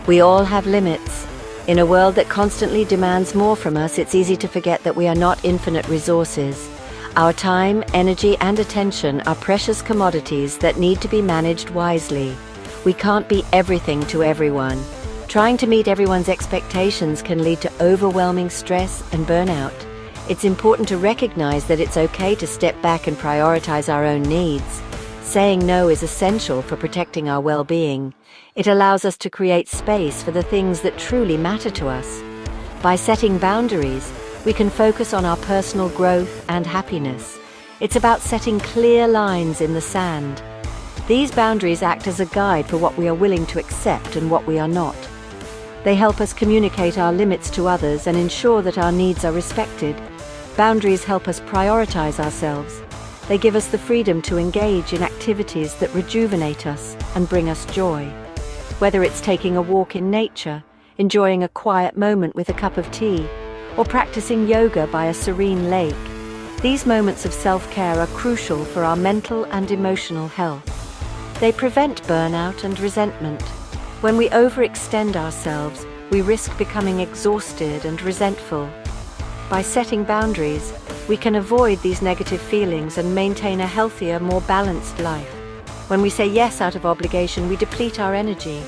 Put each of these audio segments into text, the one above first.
We all have limits. In a world that constantly demands more from us, it's easy to forget that we are not infinite resources. Our time, energy, and attention are precious commodities that need to be managed wisely. We can't be everything to everyone. Trying to meet everyone's expectations can lead to overwhelming stress and burnout. It's important to recognize that it's okay to step back and prioritize our own needs. Saying no is essential for protecting our well-being. It allows us to create space for the things that truly matter to us. By setting boundaries, we can focus on our personal growth and happiness. It's about setting clear lines in the sand. These boundaries act as a guide for what we are willing to accept and what we are not. They help us communicate our limits to others and ensure that our needs are respected. Boundaries help us prioritize ourselves. They give us the freedom to engage in activities that rejuvenate us and bring us joy. Whether it's taking a walk in nature, enjoying a quiet moment with a cup of tea, or practicing yoga by a serene lake, these moments of self-care are crucial for our mental and emotional health. They prevent burnout and resentment. When we overextend ourselves, we risk becoming exhausted and resentful. By setting boundaries, we can avoid these negative feelings and maintain a healthier, more balanced life. When we say yes out of obligation, we deplete our energy.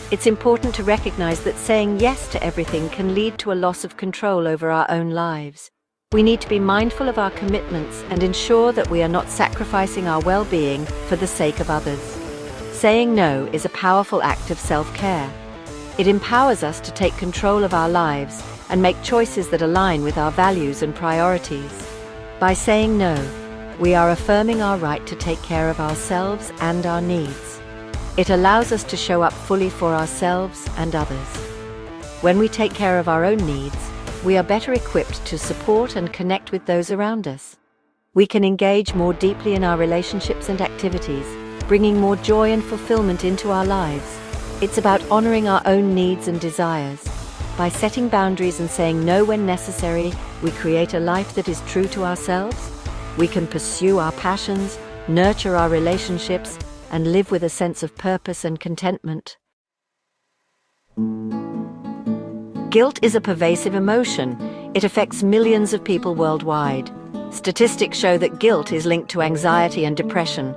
It's important to recognize that saying yes to everything can lead to a loss of control over our own lives. We need to be mindful of our commitments and ensure that we are not sacrificing our well-being for the sake of others. Saying no is a powerful act of self-care. It empowers us to take control of our lives and make choices that align with our values and priorities. By saying no, we are affirming our right to take care of ourselves and our needs. It allows us to show up fully for ourselves and others. When we take care of our own needs, we are better equipped to support and connect with those around us. We can engage more deeply in our relationships and activities, bringing more joy and fulfillment into our lives. It's about honoring our own needs and desires. By setting boundaries and saying no when necessary, we create a life that is true to ourselves. We can pursue our passions, nurture our relationships, and live with a sense of purpose and contentment. Guilt is a pervasive emotion. It affects millions of people worldwide. Statistics show that guilt is linked to anxiety and depression.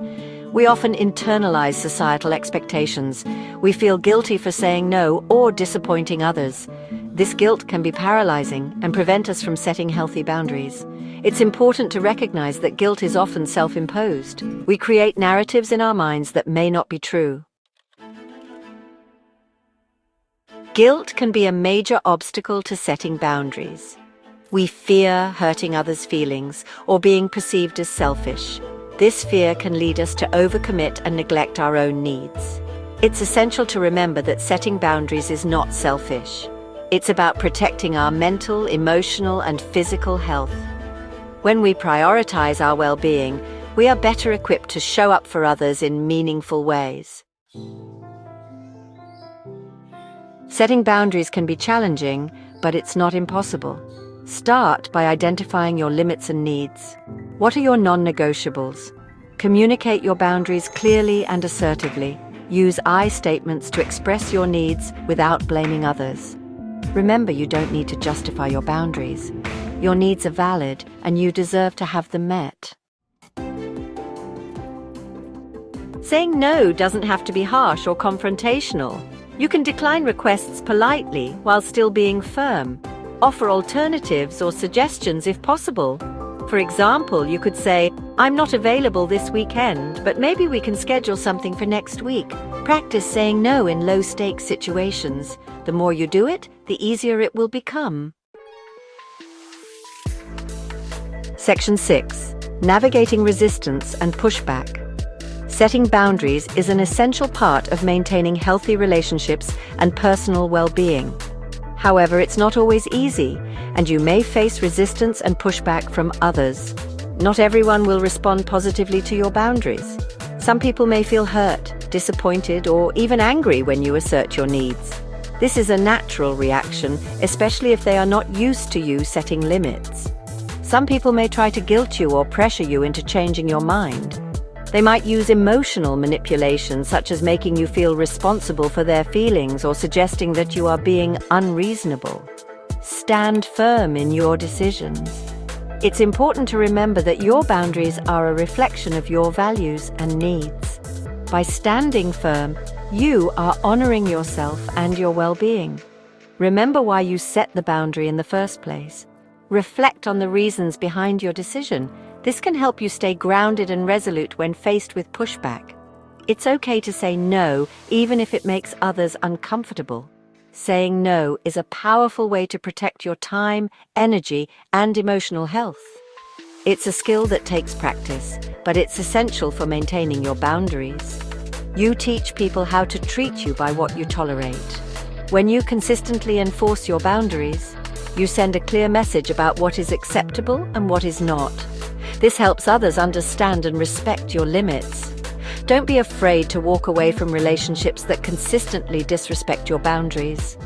We often internalize societal expectations. We feel guilty for saying no or disappointing others. This guilt can be paralyzing and prevent us from setting healthy boundaries. It's important to recognize that guilt is often self-imposed. We create narratives in our minds that may not be true. Guilt can be a major obstacle to setting boundaries. We fear hurting others' feelings or being perceived as selfish. This fear can lead us to overcommit and neglect our own needs. It's essential to remember that setting boundaries is not selfish. It's about protecting our mental, emotional, and physical health. When we prioritize our well-being, we are better equipped to show up for others in meaningful ways. Setting boundaries can be challenging, but it's not impossible. Start by identifying your limits and needs. What are your non-negotiables? Communicate your boundaries clearly and assertively. Use I statements to express your needs without blaming others. Remember, you don't need to justify your boundaries. Your needs are valid, and you deserve to have them met. Saying no doesn't have to be harsh or confrontational. You can decline requests politely while still being firm. Offer alternatives or suggestions if possible. For example, you could say, "I'm not available this weekend, but maybe we can schedule something for next week." Practice saying no in low-stakes situations. The more you do it, the easier it will become. Section 6. Navigating resistance and pushback. Setting boundaries is an essential part of maintaining healthy relationships and personal well-being. However, it's not always easy, and you may face resistance and pushback from others. Not everyone will respond positively to your boundaries. Some people may feel hurt, disappointed, or even angry when you assert your needs. This is a natural reaction, especially if they are not used to you setting limits. Some people may try to guilt you or pressure you into changing your mind. They might use emotional manipulation, such as making you feel responsible for their feelings or suggesting that you are being unreasonable. Stand firm in your decisions. It's important to remember that your boundaries are a reflection of your values and needs. By standing firm, you are honoring yourself and your well-being. Remember why you set the boundary in the first place. Reflect on the reasons behind your decision. This can help you stay grounded and resolute when faced with pushback. It's okay to say no, even if it makes others uncomfortable. Saying no is a powerful way to protect your time, energy, and emotional health. It's a skill that takes practice, but it's essential for maintaining your boundaries. You teach people how to treat you by what you tolerate. When you consistently enforce your boundaries, you send a clear message about what is acceptable and what is not. This helps others understand and respect your limits. Don't be afraid to walk away from relationships that consistently disrespect your boundaries.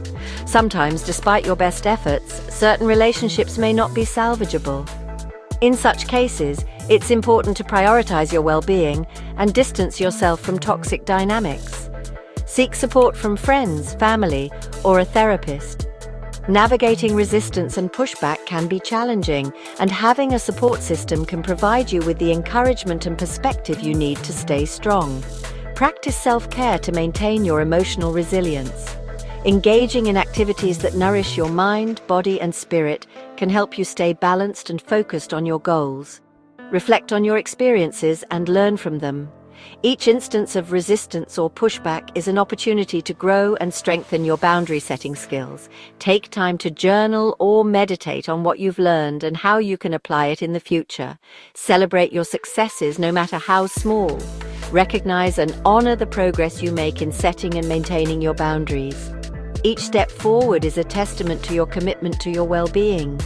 Sometimes, despite your best efforts, certain relationships may not be salvageable. In such cases, it's important to prioritize your well-being and distance yourself from toxic dynamics. Seek support from friends, family, or a therapist. Navigating resistance and pushback can be challenging, and having a support system can provide you with the encouragement and perspective you need to stay strong. Practice self-care to maintain your emotional resilience. Engaging in activities that nourish your mind, body, and spirit can help you stay balanced and focused on your goals. Reflect on your experiences and learn from them. Each instance of resistance or pushback is an opportunity to grow and strengthen your boundary-setting skills. Take time to journal or meditate on what you've learned and how you can apply it in the future. Celebrate your successes, no matter how small. Recognize and honor the progress you make in setting and maintaining your boundaries. Each step forward is a testament to your commitment to your well-being.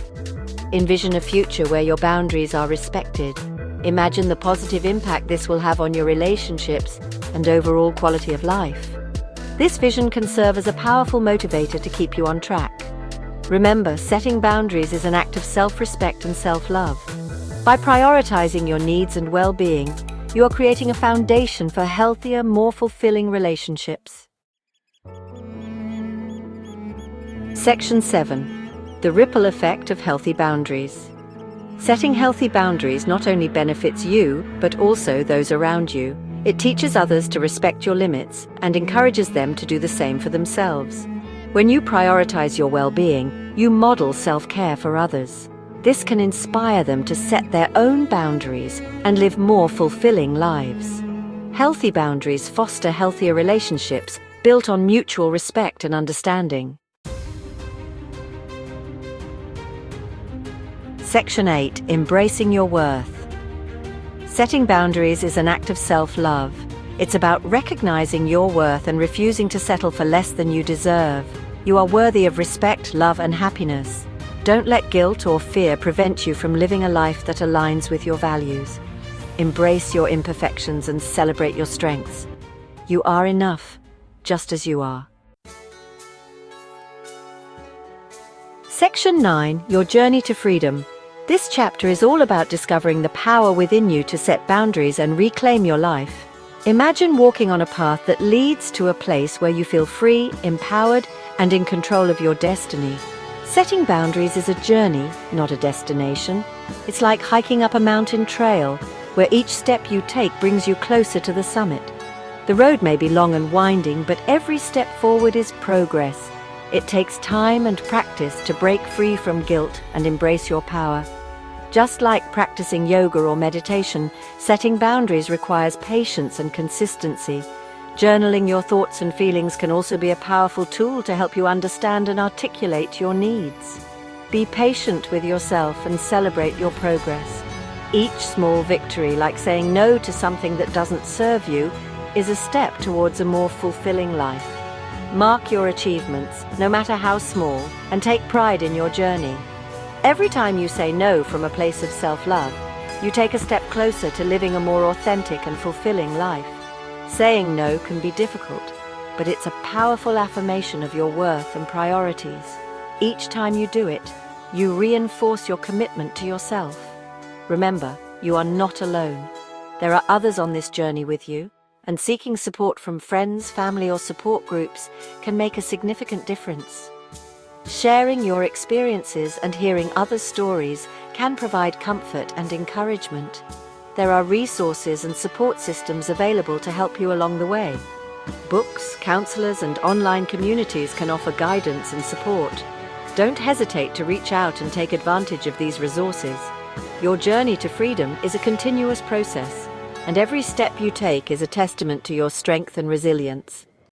Envision a future where your boundaries are respected. Imagine the positive impact this will have on your relationships and overall quality of life. This vision can serve as a powerful motivator to keep you on track. Remember, setting boundaries is an act of self-respect and self-love. By prioritizing your needs and well-being, you are creating a foundation for healthier, more fulfilling relationships. Section 7. The ripple effect of healthy boundaries. Setting healthy boundaries not only benefits you, but also those around you. It teaches others to respect your limits and encourages them to do the same for themselves. When you prioritize your well-being, you model self-care for others. This can inspire them to set their own boundaries and live more fulfilling lives. Healthy boundaries foster healthier relationships built on mutual respect and understanding. Section 8. Embracing your worth. Setting boundaries is an act of self-love. It's about recognizing your worth and refusing to settle for less than you deserve. You are worthy of respect, love, and happiness. Don't let guilt or fear prevent you from living a life that aligns with your values. Embrace your imperfections and celebrate your strengths. You are enough, just as you are. Section 9. Your journey to freedom. This chapter is all about discovering the power within you to set boundaries and reclaim your life. Imagine walking on a path that leads to a place where you feel free, empowered, and in control of your destiny. Setting boundaries is a journey, not a destination. It's like hiking up a mountain trail, where each step you take brings you closer to the summit. The road may be long and winding, but every step forward is progress. It takes time and practice to break free from guilt and embrace your power. Just like practicing yoga or meditation, setting boundaries requires patience and consistency. Journaling your thoughts and feelings can also be a powerful tool to help you understand and articulate your needs. Be patient with yourself and celebrate your progress. Each small victory, like saying no to something that doesn't serve you, is a step towards a more fulfilling life. Mark your achievements, no matter how small, and take pride in your journey. Every time you say no from a place of self-love, you take a step closer to living a more authentic and fulfilling life. Saying no can be difficult, but it's a powerful affirmation of your worth and priorities. Each time you do it, you reinforce your commitment to yourself. Remember, you are not alone. There are others on this journey with you, and seeking support from friends, family, or support groups can make a significant difference. Sharing your experiences and hearing others' stories can provide comfort and encouragement. There are resources and support systems available to help you along the way. Books, counselors, and online communities can offer guidance and support. Don't hesitate to reach out and take advantage of these resources. Your journey to freedom is a continuous process, and every step you take is a testament to your strength and resilience.